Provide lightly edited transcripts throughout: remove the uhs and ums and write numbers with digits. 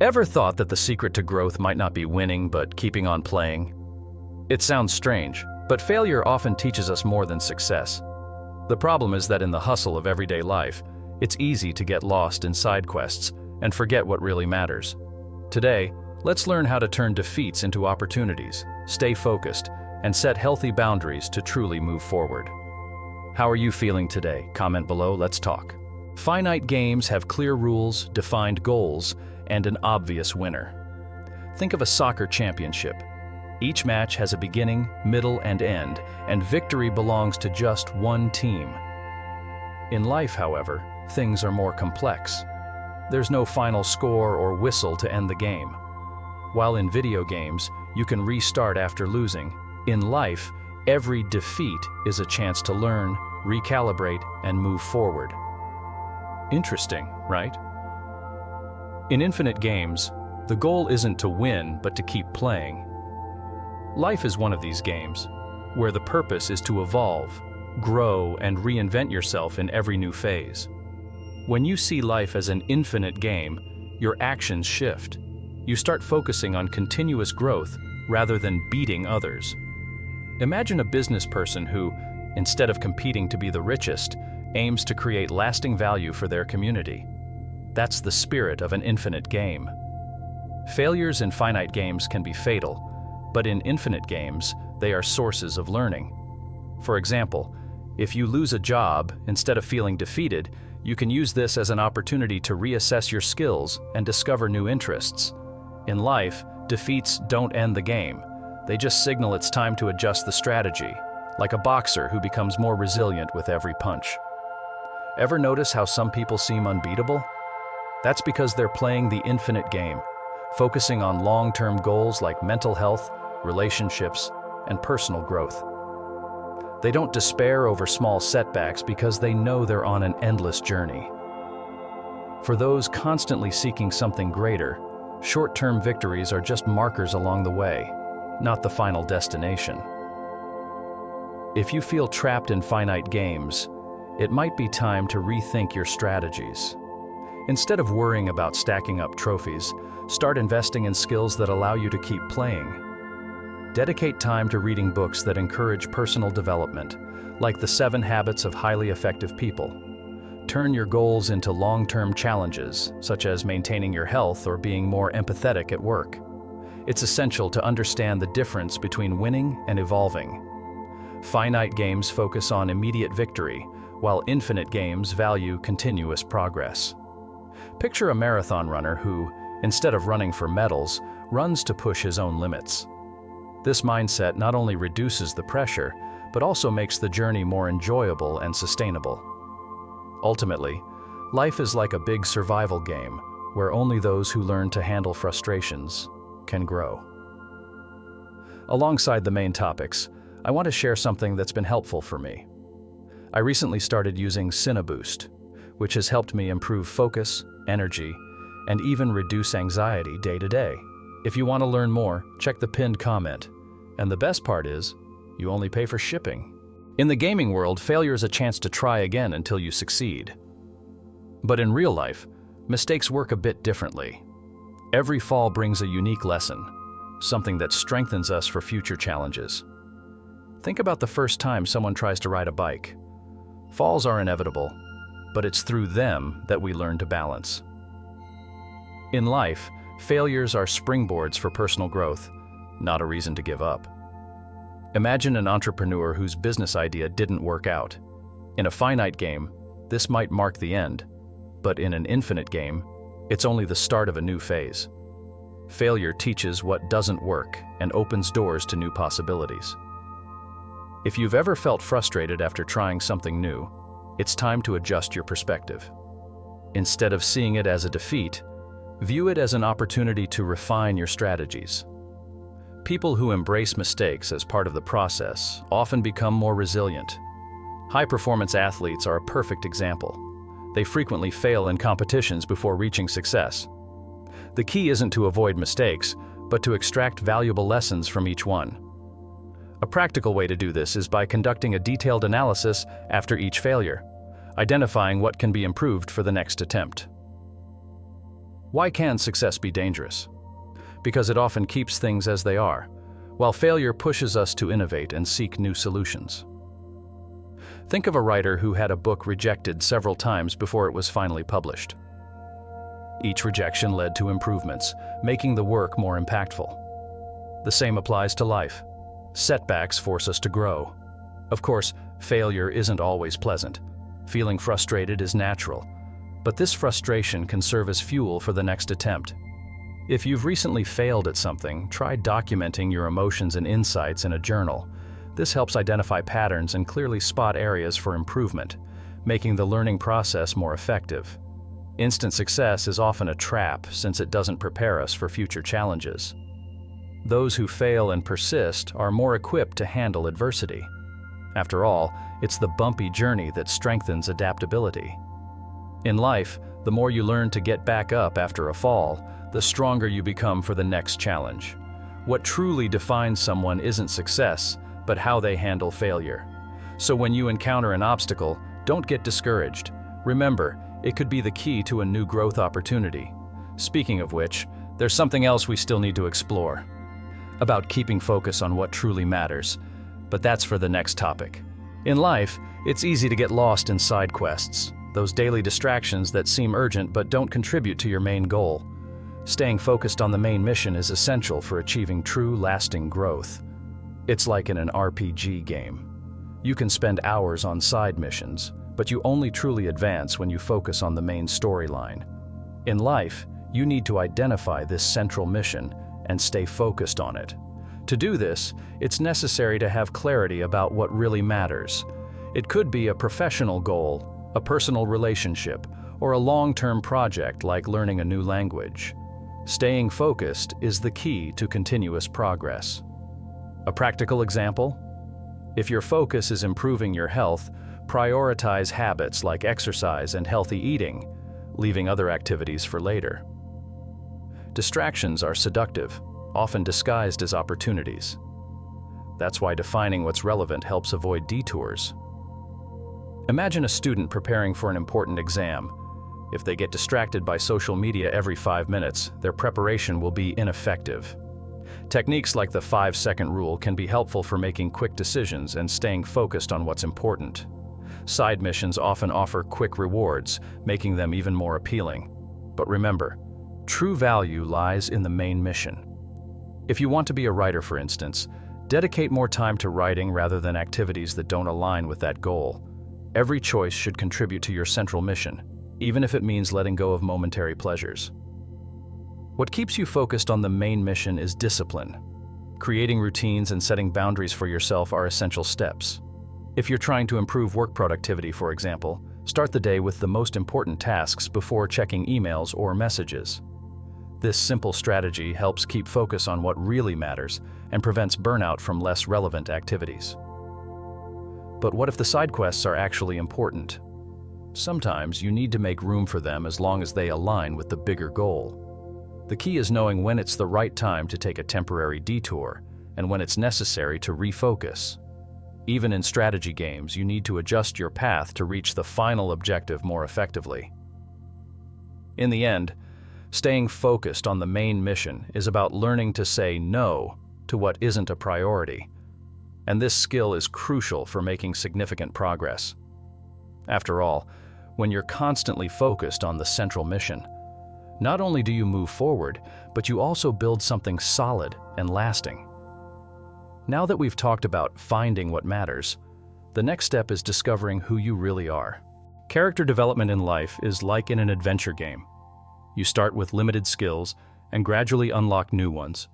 Ever thought that the secret to growth might not be winning, but keeping on playing? It sounds strange, but failure often teaches us more than success. The problem is that in the hustle of everyday life, it's easy to get lost in side quests and forget what really matters. Today, let's learn how to turn defeats into opportunities, stay focused, and set healthy boundaries to truly move forward. How are you feeling today? Comment below, let's talk. Finite games have clear rules, defined goals, and an obvious winner. Think of a soccer championship. Each match has a beginning, middle, and end, and victory belongs to just one team. In life, however, things are more complex. There's no final score or whistle to end the game. While in video games, you can restart after losing, in life, every defeat is a chance to learn, recalibrate, and move forward. Interesting, right? In infinite games, the goal isn't to win, but to keep playing. Life is one of these games, where the purpose is to evolve, grow, and reinvent yourself in every new phase. When you see life as an infinite game, your actions shift. You start focusing on continuous growth rather than beating others. Imagine a business person who, instead of competing to be the richest, aims to create lasting value for their community. That's the spirit of an infinite game. Failures in finite games can be fatal, but in infinite games, they are sources of learning. For example, if you lose a job, instead of feeling defeated, you can use this as an opportunity to reassess your skills and discover new interests. In life, defeats don't end the game. They just signal it's time to adjust the strategy, like a boxer who becomes more resilient with every punch. Ever notice how some people seem unbeatable? That's because they're playing the infinite game, focusing on long-term goals like mental health, relationships, and personal growth. They don't despair over small setbacks because they know they're on an endless journey. For those constantly seeking something greater, short-term victories are just markers along the way, not the final destination. If you feel trapped in finite games, it might be time to rethink your strategies. Instead of worrying about stacking up trophies, start investing in skills that allow you to keep playing. Dedicate time to reading books that encourage personal development, like The 7 Habits of Highly Effective People. Turn your goals into long-term challenges, such as maintaining your health or being more empathetic at work. It's essential to understand the difference between winning and evolving. Finite games focus on immediate victory, while infinite games value continuous progress. Picture a marathon runner who, instead of running for medals, runs to push his own limits. This mindset not only reduces the pressure, but also makes the journey more enjoyable and sustainable. Ultimately, life is like a big survival game, where only those who learn to handle frustrations can grow. Alongside the main topics, I want to share something that's been helpful for me. I recently started using CineBoost, which has helped me improve focus, energy, and even reduce anxiety day to day. If you want to learn more, check the pinned comment. And the best part is, you only pay for shipping. In the gaming world, failure is a chance to try again until you succeed. But in real life, mistakes work a bit differently. Every fall brings a unique lesson, something that strengthens us for future challenges. Think about the first time someone tries to ride a bike. Falls are inevitable, but it's through them that we learn to balance. In life, failures are springboards for personal growth, not a reason to give up. Imagine an entrepreneur whose business idea didn't work out. In a finite game, this might mark the end, but in an infinite game, it's only the start of a new phase. Failure teaches what doesn't work and opens doors to new possibilities. If you've ever felt frustrated after trying something new, it's time to adjust your perspective. Instead of seeing it as a defeat, view it as an opportunity to refine your strategies. People who embrace mistakes as part of the process often become more resilient. High-performance athletes are a perfect example. They frequently fail in competitions before reaching success. The key isn't to avoid mistakes, but to extract valuable lessons from each one. A practical way to do this is by conducting a detailed analysis after each failure, identifying what can be improved for the next attempt. Why can success be dangerous? Because it often keeps things as they are, while failure pushes us to innovate and seek new solutions. Think of a writer who had a book rejected several times before it was finally published. Each rejection led to improvements, making the work more impactful. The same applies to life. Setbacks force us to grow. Of course, failure isn't always pleasant. Feeling frustrated is natural, but this frustration can serve as fuel for the next attempt. If you've recently failed at something, try documenting your emotions and insights in a journal. This helps identify patterns and clearly spot areas for improvement, making the learning process more effective. Instant success is often a trap since it doesn't prepare us for future challenges. Those who fail and persist are more equipped to handle adversity. After all, it's the bumpy journey that strengthens adaptability. In life, the more you learn to get back up after a fall, the stronger you become for the next challenge. What truly defines someone isn't success, but how they handle failure. So when you encounter an obstacle, don't get discouraged. Remember, it could be the key to a new growth opportunity. Speaking of which, there's something else we still need to explore about keeping focus on what truly matters, but that's for the next topic. In life, it's easy to get lost in side quests, those daily distractions that seem urgent but don't contribute to your main goal. Staying focused on the main mission is essential for achieving true, lasting growth. It's like in an RPG game. You can spend hours on side missions, but you only truly advance when you focus on the main storyline. In life, you need to identify this central mission and stay focused on it. To do this, it's necessary to have clarity about what really matters. It could be a professional goal, a personal relationship, or a long-term project like learning a new language. Staying focused is the key to continuous progress. A practical example? If your focus is improving your health, prioritize habits like exercise and healthy eating, leaving other activities for later. Distractions are seductive, often disguised as opportunities. That's why defining what's relevant helps avoid detours. Imagine a student preparing for an important exam. If they get distracted by social media every 5 minutes, their preparation will be ineffective. Techniques like the 5-second rule can be helpful for making quick decisions and staying focused on what's important. Side missions often offer quick rewards, making them even more appealing. But remember, true value lies in the main mission. If you want to be a writer, for instance, dedicate more time to writing rather than activities that don't align with that goal. Every choice should contribute to your central mission, even if it means letting go of momentary pleasures. What keeps you focused on the main mission is discipline. Creating routines and setting boundaries for yourself are essential steps. If you're trying to improve work productivity, for example, start the day with the most important tasks before checking emails or messages. This simple strategy helps keep focus on what really matters and prevents burnout from less relevant activities. But what if the side quests are actually important? Sometimes you need to make room for them as long as they align with the bigger goal. The key is knowing when it's the right time to take a temporary detour and when it's necessary to refocus. Even in strategy games, you need to adjust your path to reach the final objective more effectively. In the end, staying focused on the main mission is about learning to say no to what isn't a priority. And this skill is crucial for making significant progress. After all, when you're constantly focused on the central mission, not only do you move forward, but you also build something solid and lasting. Now that we've talked about finding what matters, the next step is discovering who you really are. Character development in life is like in an adventure game. You start with limited skills and gradually unlock new ones.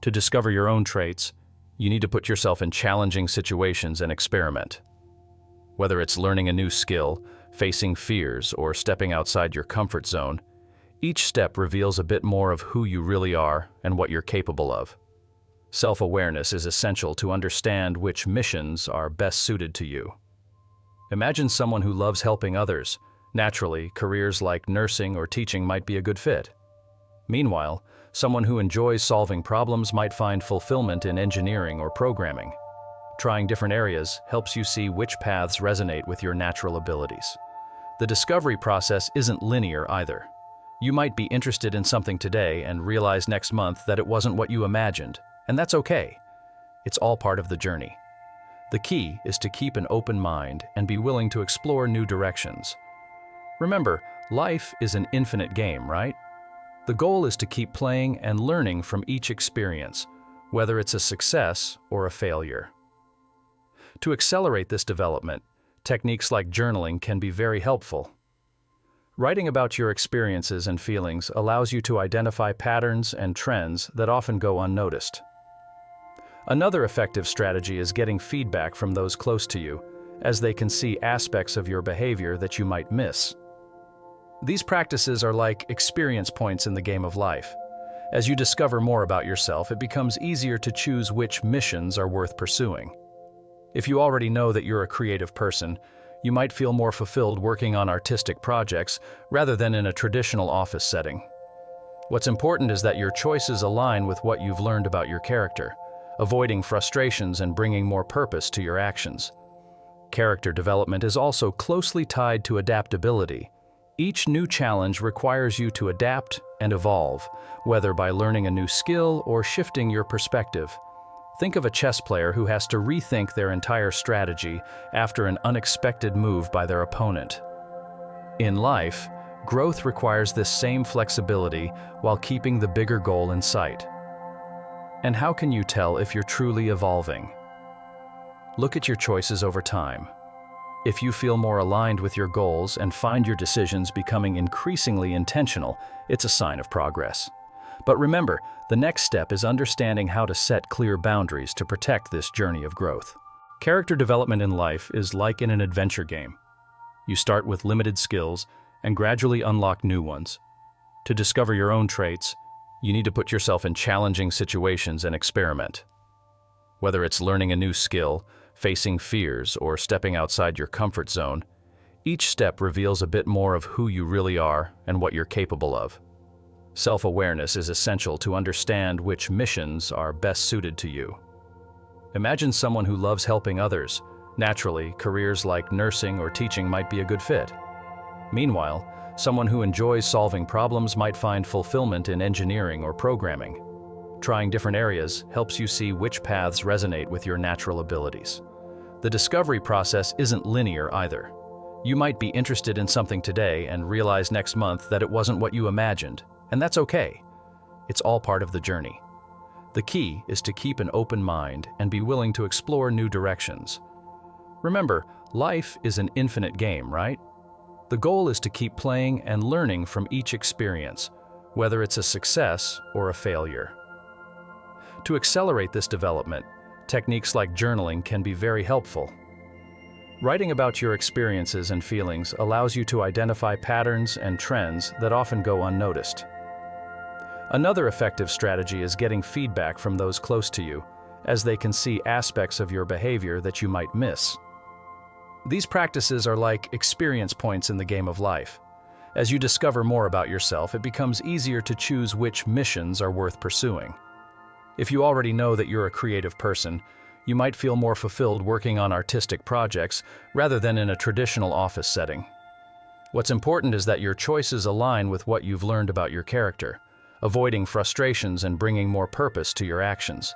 To discover your own traits, you need to put yourself in challenging situations and experiment. Whether it's learning a new skill, facing fears, or stepping outside your comfort zone, each step reveals a bit more of who you really are and what you're capable of. Self-awareness is essential to understand which missions are best suited to you. Imagine someone who loves helping others. Naturally, careers like nursing or teaching might be a good fit. Meanwhile, someone who enjoys solving problems might find fulfillment in engineering or programming. Trying different areas helps you see which paths resonate with your natural abilities. The discovery process isn't linear either. You might be interested in something today and realize next month that it wasn't what you imagined, and that's okay. It's all part of the journey. The key is to keep an open mind and be willing to explore new directions. Remember, life is an infinite game, right? The goal is to keep playing and learning from each experience, whether it's a success or a failure. To accelerate this development, techniques like journaling can be very helpful. Writing about your experiences and feelings allows you to identify patterns and trends that often go unnoticed. Another effective strategy is getting feedback from those close to you, as they can see aspects of your behavior that you might miss. These practices are like experience points in the game of life. As you discover more about yourself, it becomes easier to choose which missions are worth pursuing. If you already know that you're a creative person, you might feel more fulfilled working on artistic projects rather than in a traditional office setting. What's important is that your choices align with what you've learned about your character, avoiding frustrations and bringing more purpose to your actions. Character development is also closely tied to adaptability. Each new challenge requires you to adapt and evolve, whether by learning a new skill or shifting your perspective. Think of a chess player who has to rethink their entire strategy after an unexpected move by their opponent. In life, growth requires this same flexibility while keeping the bigger goal in sight. And how can you tell if you're truly evolving? Look at your choices over time. If you feel more aligned with your goals and find your decisions becoming increasingly intentional, it's a sign of progress. But remember, the next step is understanding how to set clear boundaries to protect this journey of growth. Character development in life is like in an adventure game. You start with limited skills and gradually unlock new ones. To discover your own traits, you need to put yourself in challenging situations and experiment. Whether it's learning a new skill, facing fears, or stepping outside your comfort zone, each step reveals a bit more of who you really are and what you're capable of. Self-awareness is essential to understand which missions are best suited to you. Imagine someone who loves helping others. Naturally, careers like nursing or teaching might be a good fit. Meanwhile, someone who enjoys solving problems might find fulfillment in engineering or programming. Trying different areas helps you see which paths resonate with your natural abilities. The discovery process isn't linear either. You might be interested in something today and realize next month that it wasn't what you imagined, and that's okay. It's all part of the journey. The key is to keep an open mind and be willing to explore new directions. Remember, life is an infinite game, right? The goal is to keep playing and learning from each experience, whether it's a success or a failure. To accelerate this development, techniques like journaling can be very helpful. Writing about your experiences and feelings allows you to identify patterns and trends that often go unnoticed. Another effective strategy is getting feedback from those close to you, as they can see aspects of your behavior that you might miss. These practices are like experience points in the game of life. As you discover more about yourself, it becomes easier to choose which missions are worth pursuing. If you already know that you're a creative person, you might feel more fulfilled working on artistic projects rather than in a traditional office setting. What's important is that your choices align with what you've learned about your character, avoiding frustrations and bringing more purpose to your actions.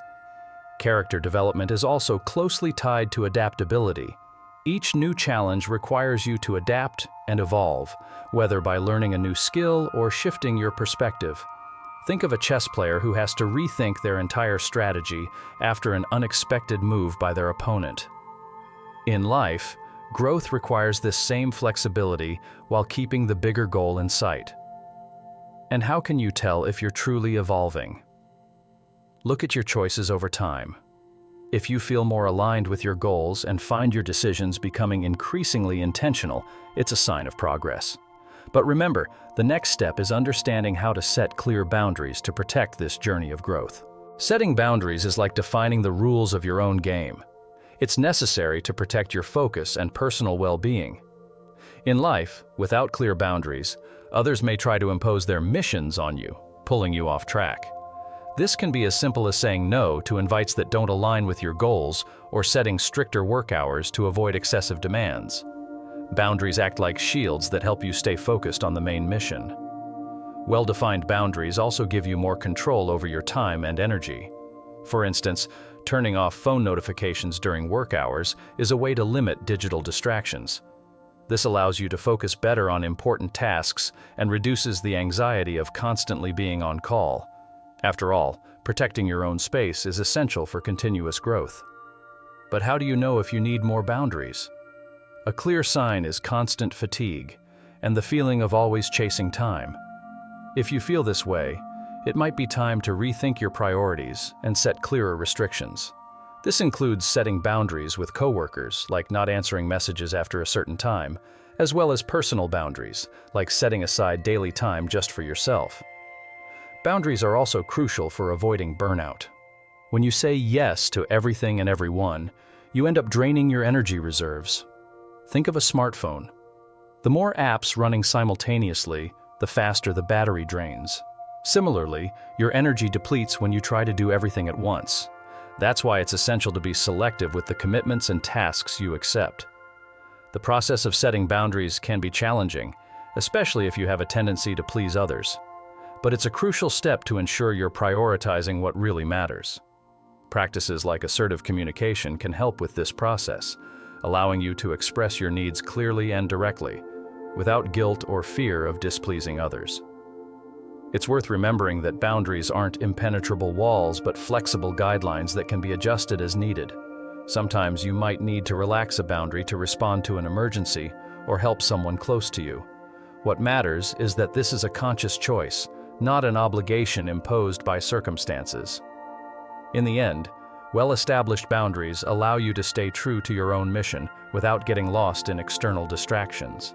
Character development is also closely tied to adaptability. Each new challenge requires you to adapt and evolve, whether by learning a new skill or shifting your perspective. Think of a chess player who has to rethink their entire strategy after an unexpected move by their opponent. In life, growth requires this same flexibility while keeping the bigger goal in sight. And how can you tell if you're truly evolving? Look at your choices over time. If you feel more aligned with your goals and find your decisions becoming increasingly intentional, it's a sign of progress. But remember, the next step is understanding how to set clear boundaries to protect this journey of growth. Setting boundaries is like defining the rules of your own game. It's necessary to protect your focus and personal well-being. In life, without clear boundaries, others may try to impose their missions on you, pulling you off track. This can be as simple as saying no to invites that don't align with your goals or setting stricter work hours to avoid excessive demands. Boundaries act like shields that help you stay focused on the main mission. Well-defined boundaries also give you more control over your time and energy. For instance, turning off phone notifications during work hours is a way to limit digital distractions. This allows you to focus better on important tasks and reduces the anxiety of constantly being on call. After all, protecting your own space is essential for continuous growth. But how do you know if you need more boundaries? A clear sign is constant fatigue and the feeling of always chasing time. If you feel this way, it might be time to rethink your priorities and set clearer restrictions. This includes setting boundaries with coworkers, like not answering messages after a certain time, as well as personal boundaries, like setting aside daily time just for yourself. Boundaries are also crucial for avoiding burnout. When you say yes to everything and everyone, you end up draining your energy reserves. Think of a smartphone. The more apps running simultaneously, the faster the battery drains. Similarly, your energy depletes when you try to do everything at once. That's why it's essential to be selective with the commitments and tasks you accept. The process of setting boundaries can be challenging, especially if you have a tendency to please others. But it's a crucial step to ensure you're prioritizing what really matters. Practices like assertive communication can help with this process, allowing you to express your needs clearly and directly, without guilt or fear of displeasing others. It's worth remembering that boundaries aren't impenetrable walls but flexible guidelines that can be adjusted as needed. Sometimes you might need to relax a boundary to respond to an emergency or help someone close to you. What matters is that this is a conscious choice, not an obligation imposed by circumstances. In the end, well-established boundaries allow you to stay true to your own mission without getting lost in external distractions.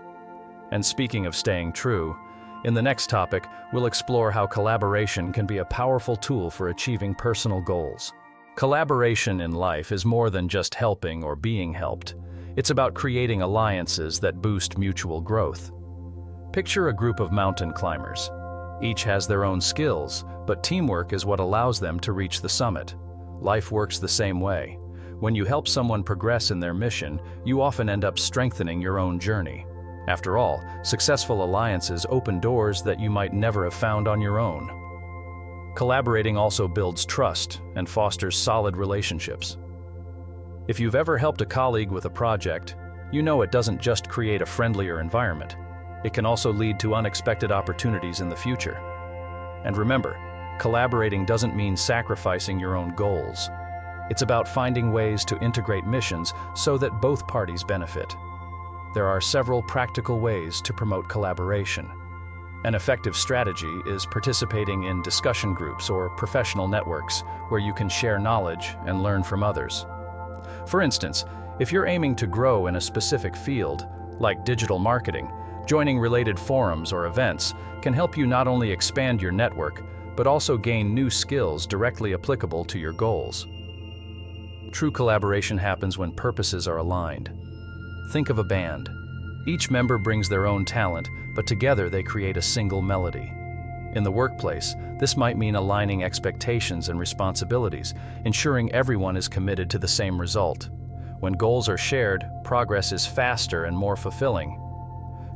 And speaking of staying true, in the next topic, we'll explore how collaboration can be a powerful tool for achieving personal goals. Collaboration in life is more than just helping or being helped. It's about creating alliances that boost mutual growth. Picture a group of mountain climbers. Each has their own skills, but teamwork is what allows them to reach the summit. Life works the same way. When you help someone progress in their mission, you often end up strengthening your own journey. After all, successful alliances open doors that you might never have found on your own. Collaborating also builds trust and fosters solid relationships. If you've ever helped a colleague with a project, you know it doesn't just create a friendlier environment. It can also lead to unexpected opportunities in the future. And remember, collaborating doesn't mean sacrificing your own goals. It's about finding ways to integrate missions so that both parties benefit. There are several practical ways to promote collaboration. An effective strategy is participating in discussion groups or professional networks where you can share knowledge and learn from others. For instance, if you're aiming to grow in a specific field, like digital marketing, joining related forums or events can help you not only expand your network, but also gain new skills directly applicable to your goals. True collaboration happens when purposes are aligned. Think of a band. Each member brings their own talent, but together they create a single melody. In the workplace, this might mean aligning expectations and responsibilities, ensuring everyone is committed to the same result. When goals are shared, progress is faster and more fulfilling.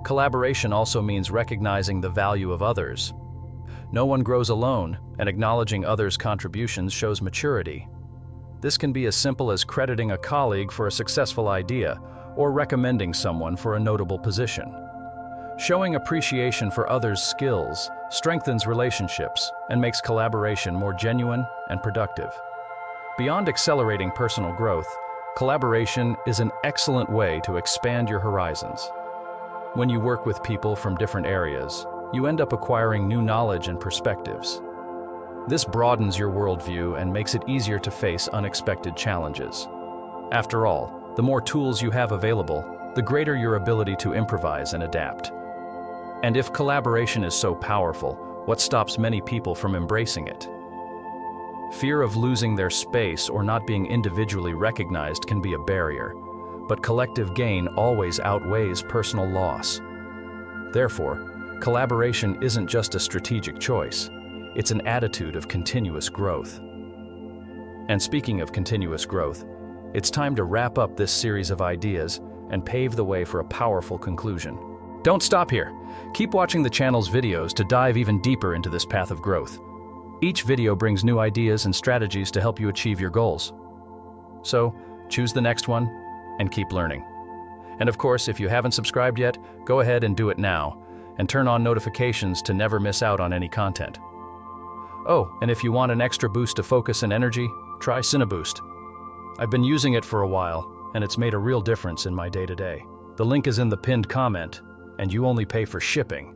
Collaboration also means recognizing the value of others. No one grows alone, and acknowledging others' contributions shows maturity. This can be as simple as crediting a colleague for a successful idea, or recommending someone for a notable position. Showing appreciation for others' skills strengthens relationships and makes collaboration more genuine and productive. Beyond accelerating personal growth, collaboration is an excellent way to expand your horizons. When you work with people from different areas, you end up acquiring new knowledge and perspectives. This broadens your worldview and makes it easier to face unexpected challenges. After all, the more tools you have available, the greater your ability to improvise and adapt. And if collaboration is so powerful, what stops many people from embracing it? Fear of losing their space or not being individually recognized can be a barrier, but collective gain always outweighs personal loss. Therefore, collaboration isn't just a strategic choice, it's an attitude of continuous growth. And speaking of continuous growth, it's time to wrap up this series of ideas and pave the way for a powerful conclusion. Don't stop here. Keep watching the channel's videos to dive even deeper into this path of growth. Each video brings new ideas and strategies to help you achieve your goals. So, choose the next one and keep learning. And of course, if you haven't subscribed yet, go ahead and do it now, and turn on notifications to never miss out on any content. Oh, and if you want an extra boost of focus and energy, try Cineboost. I've been using it for a while, and it's made a real difference in my day-to-day. The link is in the pinned comment, and you only pay for shipping.